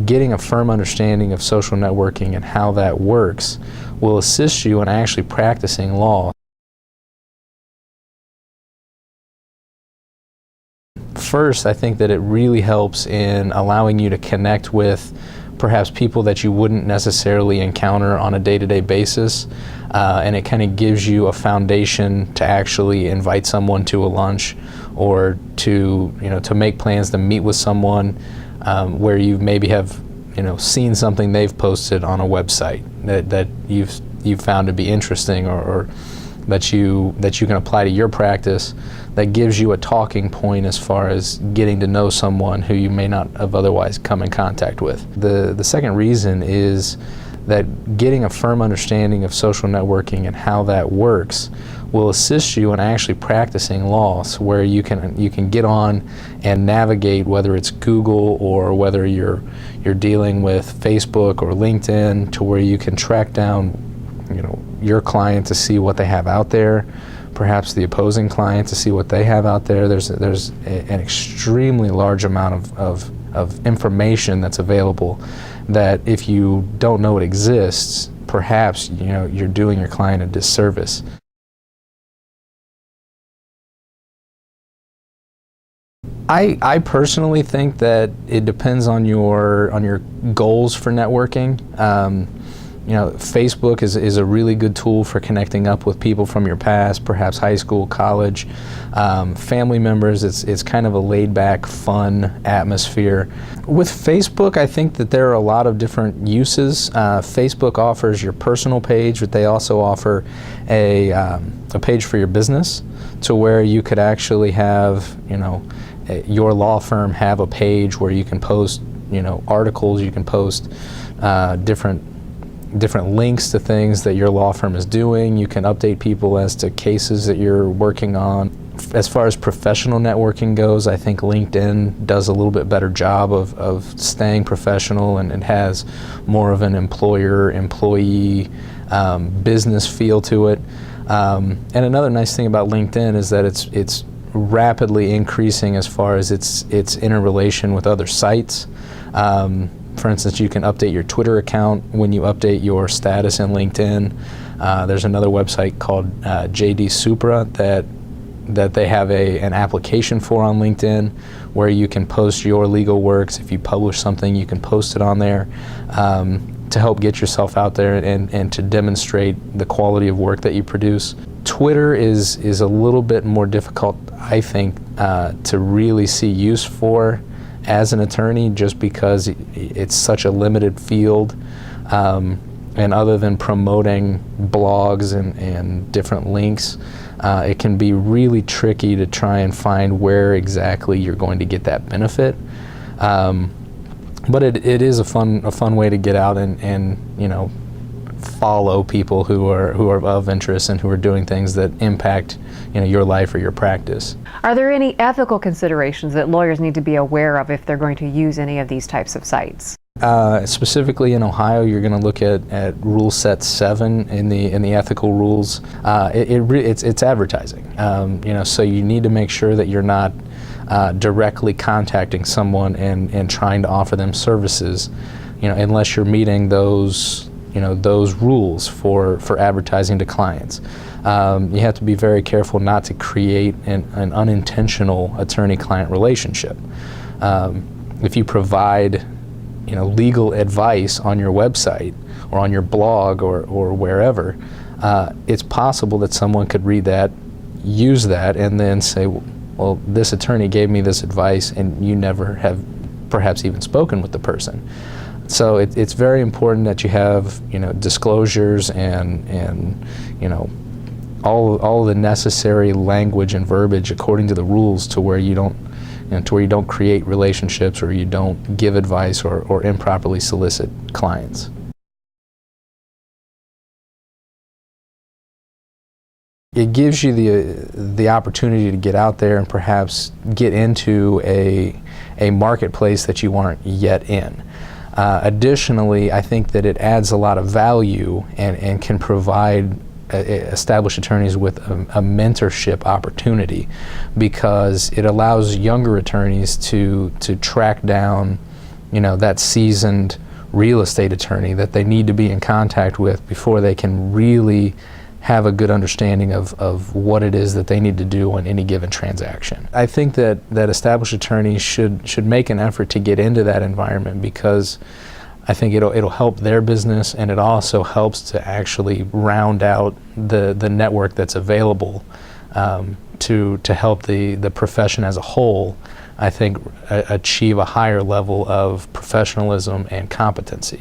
getting a firm understanding of social networking and how that works will assist you in actually practicing law. First, I think that it really helps in allowing you to connect with perhaps people that you wouldn't necessarily encounter on a day-to-day basis, and it kind of gives you a foundation to actually invite someone to a lunch or to make plans to meet with someone where you maybe have seen something they've posted on a website that you've found to be interesting or that you can apply to your practice, that gives you a talking point as far as getting to know someone who you may not have otherwise come in contact with. The second reason is that getting a firm understanding of social networking and how that works will assist you in actually practicing law, so where you can get on and navigate, whether it's Google or whether you're dealing with Facebook or LinkedIn, to where you can track down your client to see what they have out there, perhaps the opposing client to see what they have out there. There's an extremely large amount of information that's available that if you don't know it exists, perhaps you're doing your client a disservice. I personally think that it depends on your goals for networking. Facebook is a really good tool for connecting up with people from your past, perhaps high school, college, family members. It's kind of a laid-back, fun atmosphere. With Facebook, I think that there are a lot of different uses. Facebook offers your personal page, but they also offer a page for your business, to where you could actually have your law firm have a page where you can post articles, you can post different links to things that your law firm is doing. You can update people as to cases that you're working on. As far as professional networking goes, I think LinkedIn does a little bit better job of staying professional, and it has more of an employer-employee business feel to it. And another nice thing about LinkedIn is that it's rapidly increasing as far as its interrelation with other sites. For instance, you can update your Twitter account when you update your status in LinkedIn. There's another website called JD Supra that they have an application for on LinkedIn, where you can post your legal works. If you publish something, you can post it on there to help get yourself out there and to demonstrate the quality of work that you produce. Twitter is a little bit more difficult, I think, to really see use for as an attorney, just because it's such a limited field, and other than promoting blogs and different links, it can be really tricky to try and find where exactly you're going to get that benefit. But it is a fun way to get out and follow people who are of interest and who are doing things that impact your life or your practice. Are there any ethical considerations that lawyers need to be aware of if they're going to use any of these types of sites? Specifically in Ohio, you're going to look at Rule Set 7 in the ethical rules. It's advertising. So you need to make sure that you're not directly contacting someone and trying to offer them services, unless you're meeting those rules for advertising to clients. You have to be very careful not to create an unintentional attorney-client relationship. If you provide legal advice on your website or on your blog or wherever, it's possible that someone could read that, use that, and then say, well, this attorney gave me this advice, and you never have perhaps even spoken with the person. So it's very important that you have disclosures and all the necessary language and verbiage according to the rules, to where you don't create relationships, or you don't give advice or improperly solicit clients. It gives you the opportunity to get out there and perhaps get into a marketplace that you aren't yet in. Additionally, I think that it adds a lot of value and can provide established attorneys with a mentorship opportunity, because it allows younger attorneys to track down that seasoned real estate attorney that they need to be in contact with before they can really have a good understanding of what it is that they need to do on any given transaction. I think that established attorneys should make an effort to get into that environment, because I think it'll help their business, and it also helps to actually round out the network that's available to help the profession as a whole, I think, achieve a higher level of professionalism and competency.